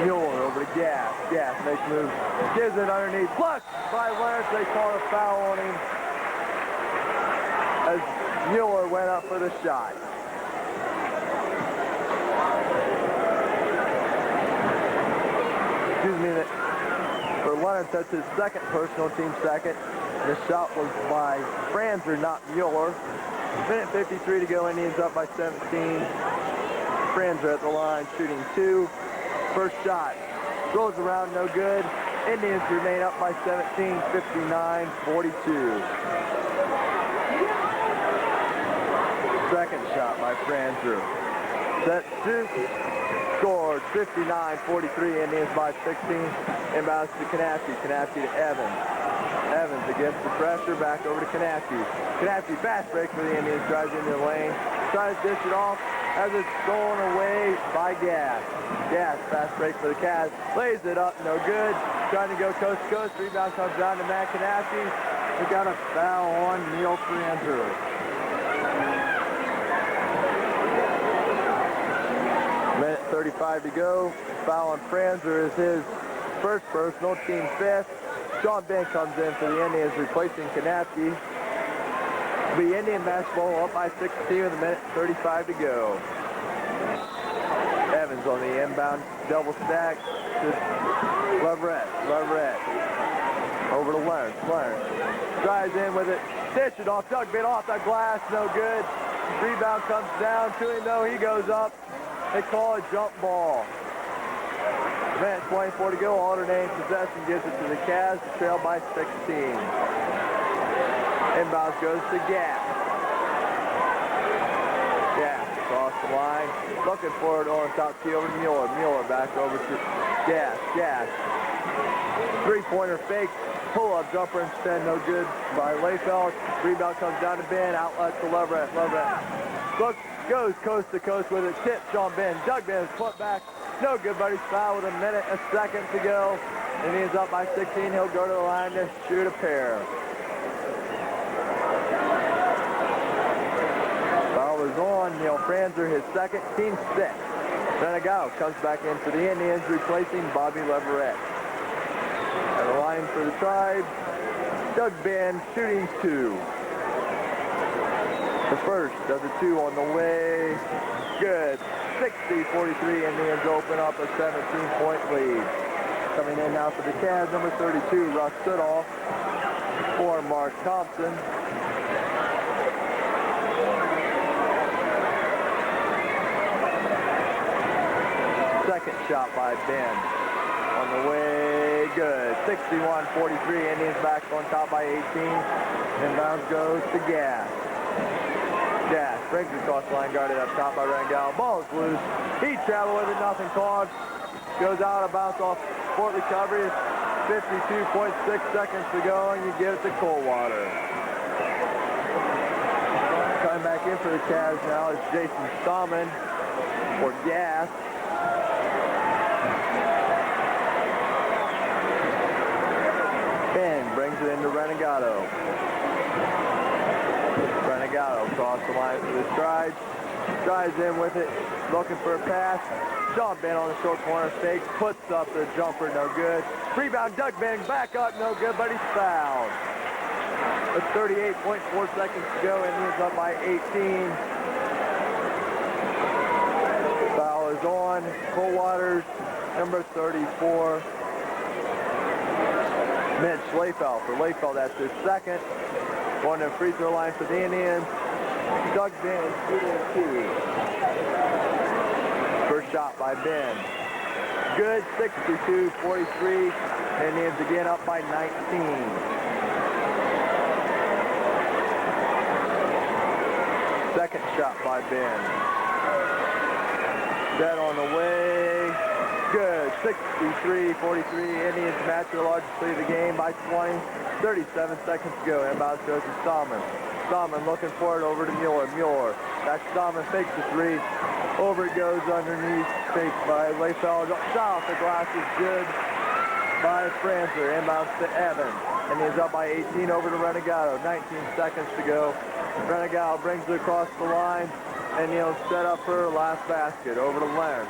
Mueller over to Gass. Gass makes moves, gives it underneath. Flush! by Lawrence. They called a foul on him as Mueller went up for the shot. Excuse me, for Lawrence, that's his second personal, team second. The shot was by Franzer, not Mueller. Minute 53 to go, Indians up by 17. Franzer at the line, shooting 2. First shot, rolls around, no good. Indians remain up by 17, 59-42. Second shot by Franzer. Set, shoot, scored, 59-43, Indians by 16. Inbounds to Canafti, Canafti to Evans. Evans against the pressure, back over to Canafti. Canafti, fast break for the Indians, drives into the lane, tries to dish it off as it's stolen away by Gass. Gass, fast break for the Cavs, lays it up, no good. Trying to go coast to coast, rebound comes down to Matt Canafti. We got a foul on Neil Franzer. Minute 35 to go. Foul on Franzer is his first personal, team fifth. Sean Ben comes in for the Indians, replacing Canafti. The Indian basketball up by 16 with a minute 35 to go. Evans on the inbound, double stack to Leverett. Leverett over to Lawrence. Lawrence drives in with it, dish it off, Doug bit off the glass, no good. Rebound comes down to him though, he goes up. They call a jump ball. Minute 24 to go, alternating possession gives it to the Cavs, trail by 16. Inbounds goes to Gass. Gass across the line, looking for it on top key over to Mueller. Mueller back over to Gass. Gass. Three-pointer fake, pull-up jumper instead, no good by Layfeld. Rebound comes down to Ben, outlet to Leverett. Leverett goes coast to coast with it, tip Sean Ben. Doug Ben's put back, no good, but he's fouled with a minute, a second to go. And he's up by 16, he'll go to the line to shoot a pair. Foul is on Neil Franzer, his second, team six. Renegado comes back in for the Indians, replacing Bobby Leverett. At the line for the Tribe, Doug Ben shooting 2. The first of the 2 on the way, good. 60-43, Indians open up a 17-point lead. Coming in now for the Cavs, number 32, Russ Soodall, for Mark Thompson. Second shot by Ben. On the way, good. 61-43, Indians back on top by 18. Inbounds goes to Gass. Gass brings it across the line, guarded up top by Rangel. Ball is loose. He traveled with it, nothing called. Goes out of bounds off court recovery. 52.6 seconds to go, and you give it to Coldwater. Coming back in for the Cavs now is Jason Stallman for Gass. Ben brings it into Renegado. Renegado across the line for the Strides. Strides in with it, looking for a pass. Sean Ben on the short corner fake, puts up the jumper, no good. Rebound, Doug Ben back up, no good, but he's fouled. With 38.4 seconds to go, Indians up by 18. Foul is on. Coldwater's number 34. Mitch Layfeld for Layfeld, that's his second. Going to the free throw line for the Indians. Doug Ben shooting 2. First shot by Ben. Good, 62-43. Indians again up by 19. Second shot by Ben. Dead on the way. Good, 63-43. Indians match the largest lead of the game by 20. 37 seconds to go. Inbound goes to Stallman. Stallman looking for it over to Mueller. Mueller. That's Stallman, fakes the 3. Over it goes underneath. Faked by Layfeld. Shot off the glass is good by Franzer. Inbounds to Evans. And he's up by 18 over to Renegado. 19 seconds to go. Renegado brings it across the line. And he'll set up her last basket over to Lawrence.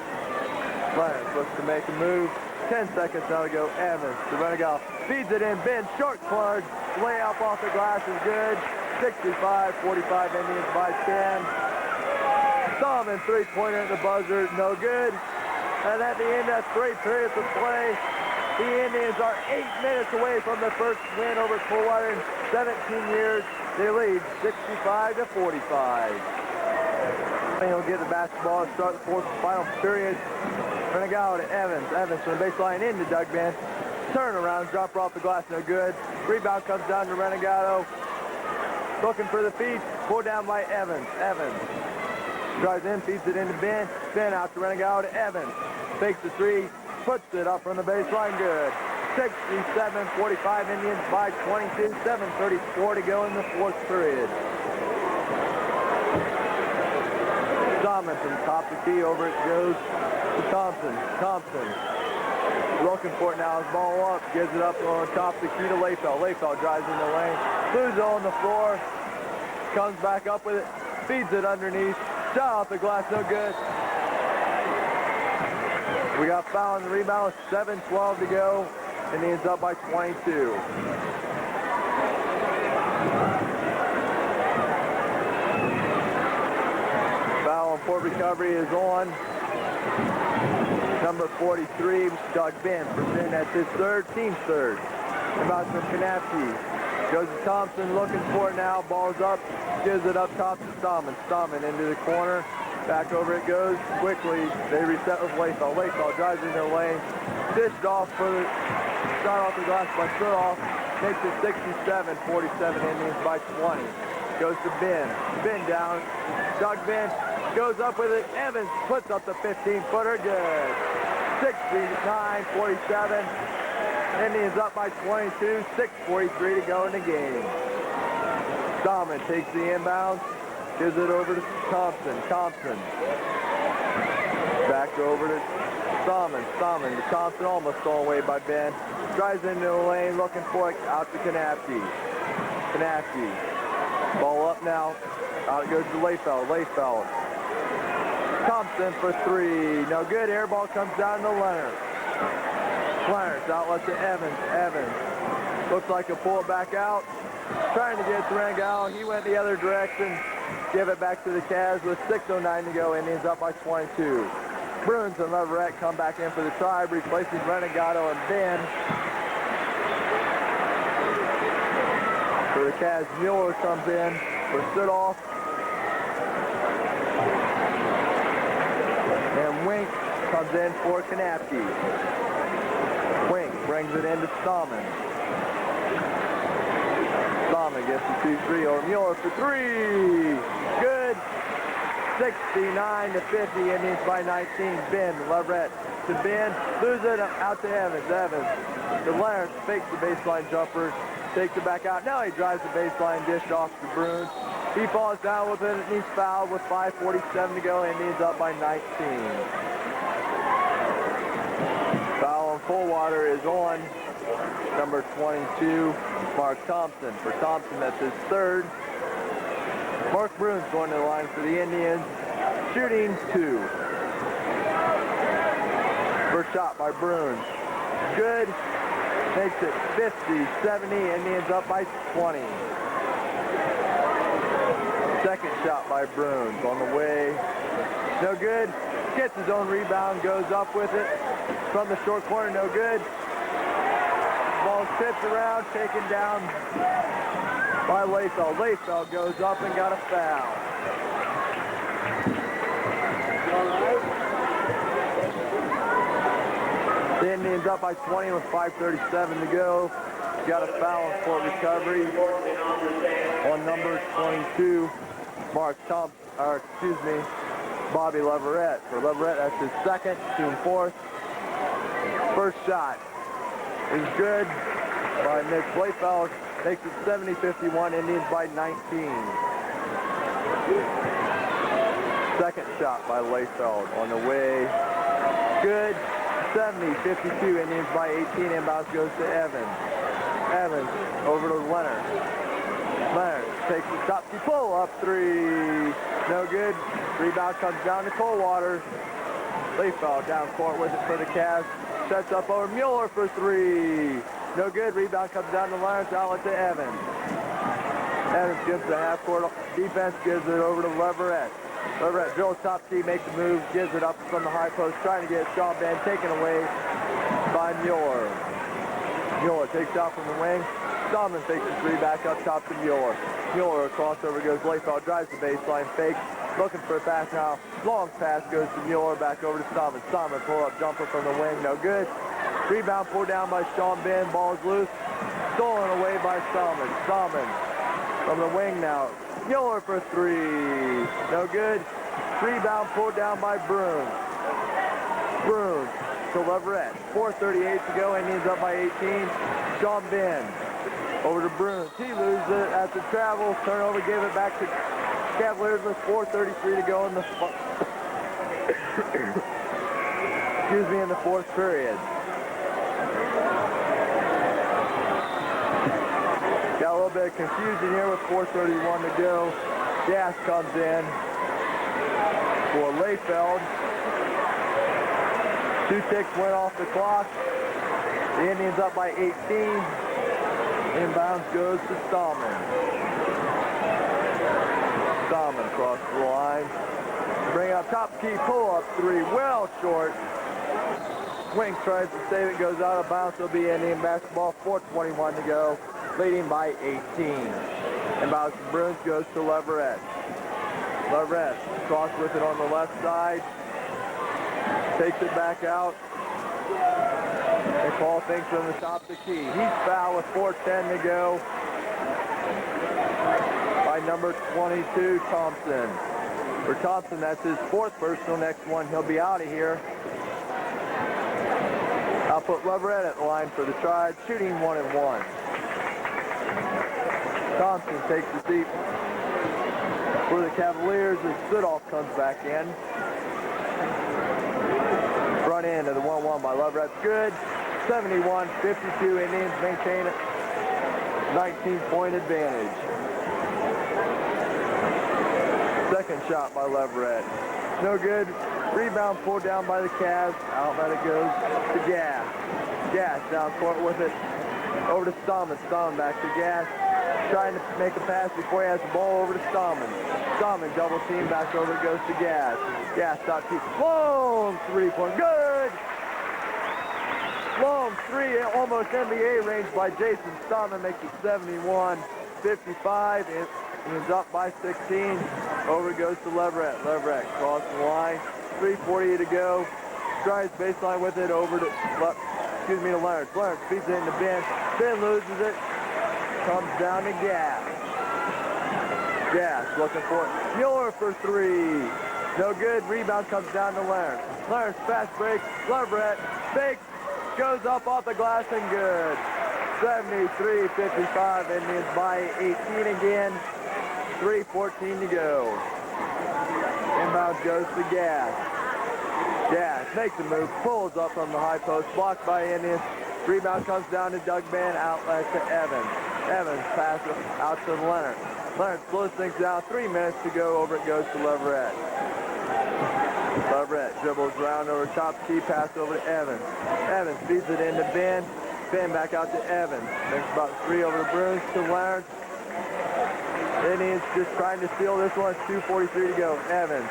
Lawrence looks to make a move. 10 seconds now to go. Evans to Renegado. Feeds it in. Ben, short plug. Layup off the glass is good. 65-45 Indians by 10. Solomon three-pointer at the buzzer. No good. And at the end of 3 periods of play, the Indians are 8 minutes away from their first win over Coldwater in 17 years. They lead 65-45. He'll get the basketball and start the fourth and final period. Renegado to Evans. Evans from the baseline into Doug Ben. Turnaround, dropper off the glass, no good. Rebound comes down to Renegado. Looking for the feed. Pulled down by Evans. Evans drives in, feeds it into Ben. Ben out to Renegado to Evans. Takes the three, puts it up from the baseline, good. 67-45 Indians by 22. 7:34 to go in the fourth period. Thomas from top of the key, over it goes to Thompson. Thompson looking for it now, his ball up, gives it up on top of the key to Layfeld. Layfeld drives in the lane, moves on the floor, comes back up with it, feeds it underneath, shot off the glass, no good. We got foul on the rebound, 7:12 to go, and he ends up by 22. Foul on Port Recovery is on. Number 43, Doug Ben, presenting at his third, team's third. About from Kanapke. Goes to Thompson, looking for it now. Ball's up, gives it up top to Stallman. Stallman into the corner. Back over it goes. Quickly, they reset with Layfeld. Layfeld drives in their lane. Dished off for the shot off the glass by Shutoff. Makes it 67-47 Indians by 20. Goes to Ben. Ben down. Doug Ben goes up with it. Evans puts up the 15-footer. Good. 69-47. Indians up by 22. 6:43 to go in the game. Stallman takes the inbound. Gives it over to Thompson. Thompson. Back over to Stallman. Stallman to Thompson. Almost stolen away by Ben. Drives into the lane. Looking for it. Out to Kanapke. Kanapke. Ball up now. Out it goes to Layfeld. Layfeld. Thompson for three. No good. Air ball comes down to Leonard. Leonard's outlet to Evans. Evans. Looks like a pull it back out. Trying to get it to Renegado. He went the other direction. Give it back to the Cavs with 6:09 to go. Indians up by 22. Bruins and Leverett come back in for the Tribe, replacing Renegado and Ben. For the Cavs, Mueller comes in for Shutoff. And Wink comes in for Kanapke. Wink brings it into Stallman. Stallman gets the 2-3 over Mueller for three. Good. 69-50, Indians by 19. Ben, Leverett to Ben. Lose it out to Evans. Evans. The Leonard fakes the baseline jumper. Takes it back out. Now he drives the baseline, dish off to Bruins. He falls down with it and he's fouled with 5:47 to go. Indians up by 19. Foul on Coldwater is on. Number 22, Mark Thompson. For Thompson, that's his third. Mark Bruins going to the line for the Indians. Shooting two. First shot by Bruins. Good. Makes it 50-70. Indians up by 20. Second shot by Bruins on the way. No good. Gets his own rebound. Goes up with it. From the short corner. No good. Ball tipped around. Taken down by Layfeld. Layfeld goes up and got a foul. The Indians up by 20 with 5:37 to go. Got a foul on Port Recovery on number 22, Mark Thompson, or excuse me, Bobby Leverett. For Leverett, that's his second, team fourth. First shot is good by Nick Layfeld. Makes it 70-51, Indians by 19. Second shot by Layfeld on the way. Good. 70-52, Indians by 18. Inbounds goes to Evans. Evans over to Leonard. Leonard takes the top pull-up three. No good. Rebound comes down to Coldwater. Layfeld down court with it for the Cavs. sets up over Mueller for three. No good. Rebound comes down to Lawrence. Outlet to Evans. Evans gives the half-court defense, gives it over to Leverett. Leverett drills top key, makes a move, gives it up from the high post, trying to get Sean Ben taken away by Mueller. Mueller takes out from the wing. Stallman takes the three back up top to Mueller. Mueller, a crossover, goes Layfeld, drives the baseline, fakes, looking for a pass now. Long pass goes to Mueller, back over to Stallman. Stallman pull-up jumper from the wing, no good. Rebound pulled down by Sean Ben, ball is loose. Stolen away by Stallman. Stallman from the wing now. Mueller for three, no good. Rebound pulled down by Bruns. Bruns to Leverett. 4:38 to go, Indians up by 18. Sean Ben over to Bruns. He loses it at the travel. Turnover, gave it back to Cavaliers with 4:33 to go in the in the fourth period. Got a little bit of confusion here with 4:31 to go. Gas comes in for Layfeld. 2 ticks went off the clock. The Indians up by 18. Inbounds goes to Stallman. Stallman across the line. Bring up top key, pull up three, well short. Wing tries to save it, goes out of bounds. It'll be Indian basketball, 4:21 to go, leading by 18. Inbounds from Bruns goes to Leverett. Leverett cross with it on the left side. Takes it back out. They call things from the top of the key. He's fouled with 4:10 to go by number 22, Thompson. For Thompson, that's his fourth personal. Next one, he'll be out of here. I'll put Leverett at the line for the Tribe, shooting 1-1. Thompson takes the seat for the Cavaliers as Sidoff comes back in. Front end of the 1-1 by Leverett. Good. 71-52. Indians maintain a 19-point advantage. Second shot by Leverett. No good. Rebound pulled down by the Cavs. Outlet it goes to Gass. Gass down court with it. Over to Stallman. Stallman back to Gass. Trying to make a pass before he has the ball over to Stallman. Stallman double team back over. It goes to Gass. Gass top key. Long three-point. Good. Long three, almost NBA range by Jason Stallman, makes it 71-55. He's up by 16. Over goes to Leverett. Leverett cross the line. 3:40 to go. Drives baseline with it over to Lawrence. Lawrence feeds it into Ben. Ben loses it. Comes down to Gass. Gass looking for it. Mueller for three. No good. Rebound comes down to Lawrence. Lawrence fast break. Leverett fakes. Goes up off the glass and good. 73-55. Indians by 18 again. 3:14 to go. Inbound goes to Gass. Gass makes a move, pulls up from the high post, blocked by Indians. Rebound comes down to Doug Ban, outlet to Evans. Evans passes out to Leonard. Leonard slows things down, 3 minutes to go, over it goes to Leverett. Leverett dribbles around over top, key pass over to Evans. Evans feeds it into Ben. Ben back out to Evans. Makes about 3 over to Bruns to Leonard. Indians just trying to steal this one. 2:43 to go. Evans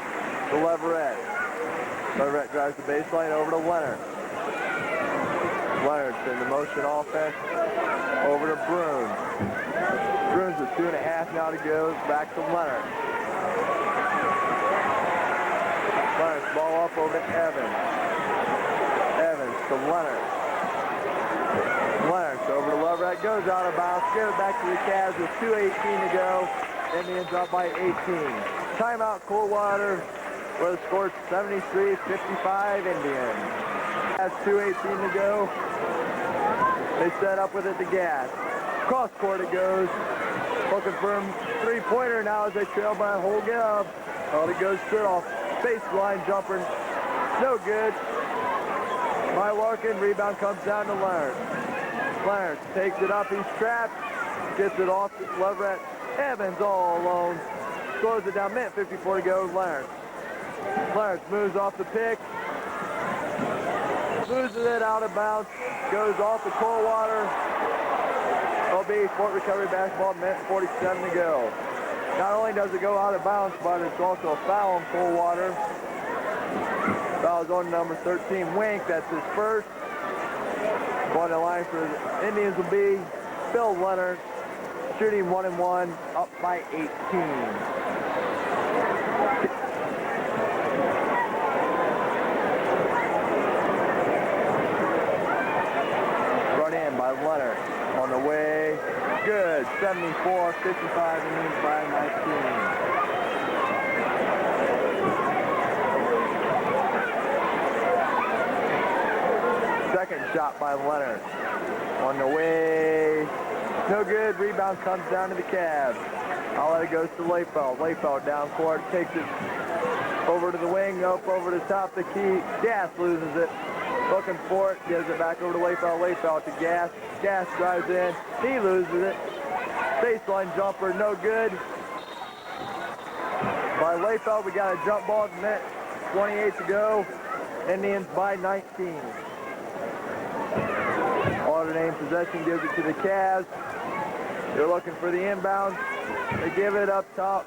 to Leverett. Leverett drives the baseline over to Leonard. Leonard's in the motion offense over to Bruns. Bruns with 2.5 now to go. Back to Leonard. Leonard's ball up over to Evans. Evans to Leonard. Leonard's over to Leverett. Goes out of bounds. Give it back to the Cavs with 2:18 to go. Indians up by 18. Timeout Coldwater, where the score's 73-55 Indians. That's 2:18 to go. They set up with it to Gass. Cross court it goes. Looking for him. Three-pointer now as they trail by a whole give. Oh, it goes straight off. Baseline jumper. No good. By Larkin. Rebound comes down to Leonard. Leonard takes it up. He's trapped. Gets it off to Leverett. Evans all alone. Slows it down. Minute 54 to go. Leonard. Leonard moves off the pick. loses it out of bounds, goes off the Coldwater. It'll be Fort Recovery basketball, minute 47 to go. Not only does it go out of bounds, but it's also a foul on Coldwater. Foul is on number 13, Wink. That's his first. Going to the line for the Indians will be Phil Leonard, shooting 1-1, up by 18. Run in by Leonard. On the way, good. 74-55, Indians by 19. Second shot by Leonard. On the way, no good. Rebound comes down to the Cavs. I'll let it goes to Layfeld. Layfeld down court, takes it over to the wing, up over the top of the key. Gas loses it. Looking for it, gives it back over to Layfeld. Layfeld to Gas. Gas drives in. He loses it. Baseline jumper, no good. By Layfeld, we got a jump ball, minute 28 to go. Indians by 19. Alternate possession gives it to the Cavs. They're looking for the inbound. They give it up top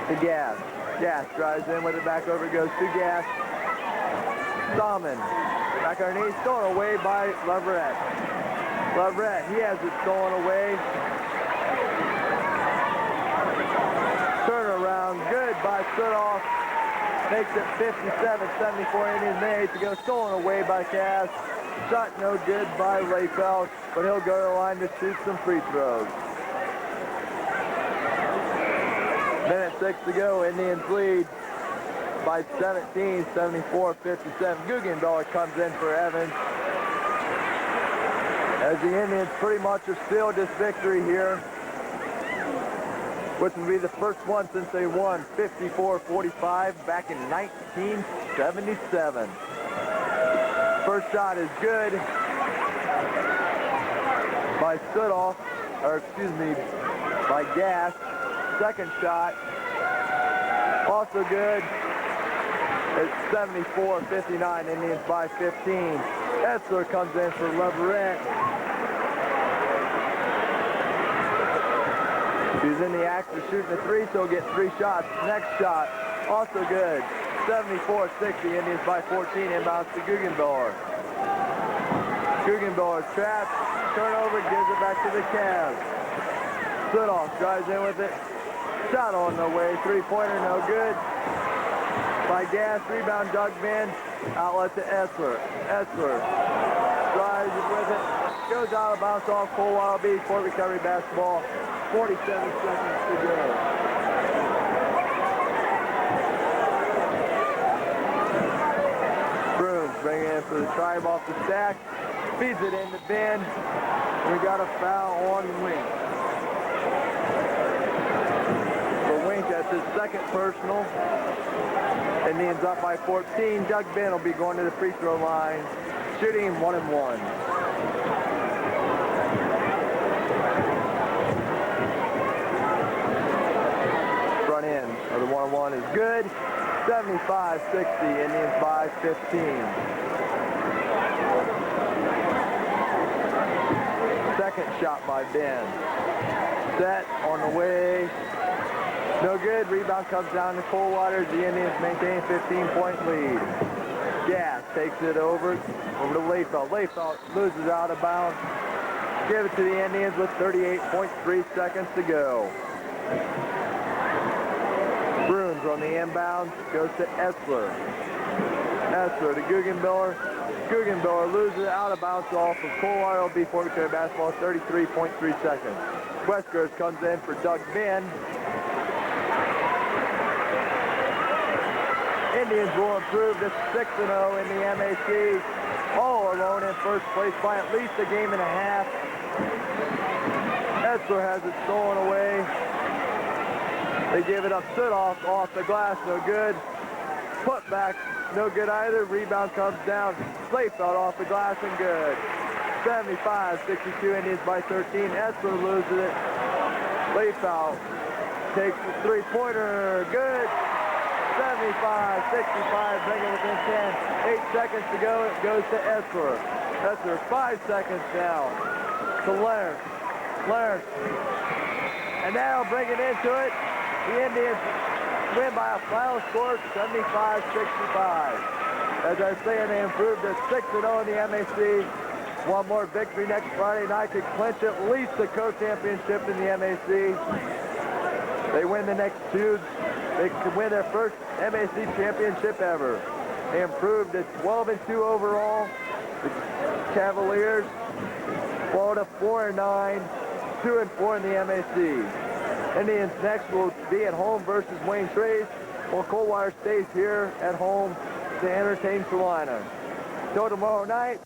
to Gas. Gas drives in with it, back over, goes to Gas. Salmon, back underneath, stolen away by Leverett. Leverett, he has it stolen away. Turnaround, good by Sudoff. Makes it 57-74, Indians minute to go, stolen away by Cavs. Shot no good by Layfeld, but he'll go to the line to shoot some free throws. Minute 6 to go, Indians lead by 17, 74-57. Guggenbauer comes in for Evans. As the Indians pretty much have sealed this victory here, which will be the first one since they won 54-45 back in 1977. First shot is good by Sudoff, or excuse me, by Gas. Second shot, also good. It's 74-59, Indians by 15. Etzler comes in for Leverett. He's in the act of shooting a three, so he'll get 3 shots. Next shot, also good. 74-60, Indians by 14, inbounds to Guggenbauer. Guggenbauer trapped, turnover, gives it back to the Cavs. Sudoff drives in with it. Shot on the way, three-pointer, no good. By Gas, rebound Doug Van, outlet to Etzler. Etzler drives with it, goes out of bounds off Coldwater Beach, Fort Recovery basketball, 47 seconds to go. Brooms bringing in for the tribe off the stack, feeds it into Ben. We got a foul on Wink. For Wink, that's his second personal. Indians up by 14. Doug Ben will be going to the free throw line, shooting 1-1. Front end of the 1-1 is good. 75-60, Indians by 15. Second shot by Ben. Set on the way. No good. Rebound comes down to Coldwater. The Indians maintain 15-point lead. Gas takes it over to Layfeld. Layfeld loses out of bounds. Give it to the Indians with 38.3 seconds to go. Bruins on the inbound. Goes to Etzler. Etzler to Guggenbauer. Guggenbauer loses out of bounds off of Coldwater. It'll be Fort Recovery basketball, 33.3 seconds. Westgers comes in for Doug Ben. Indians will improve to 6-0 in the MAC. All alone in first place by at least a game and a half. Etzler has it stolen away. They give it up. Sudoff off the glass, no good. Put back, no good either. Rebound comes down. Layfeld off the glass and good. 75-62, Indians by 13. Etzler loses it. Layfeld takes the three-pointer, good. 75-65, bring it within 10. 8 seconds to go. It goes to Esler. Esler, 5 seconds now to Leonard. Leonard. And now bring it into it. The Indians win by a final score, 75-65. As I was saying, they improved to 6-0 in the MAC. One more victory next Friday night could clinch at least the co-championship in the MAC. They win the next two. They could win their first MAC championship ever. They improved to 12-2 overall. The Cavaliers fall to 4-9, 2-4 in the MAC. Indians next will be at home versus Wayne Trace, while Coldwater stays here at home to entertain Salina. Till tomorrow night.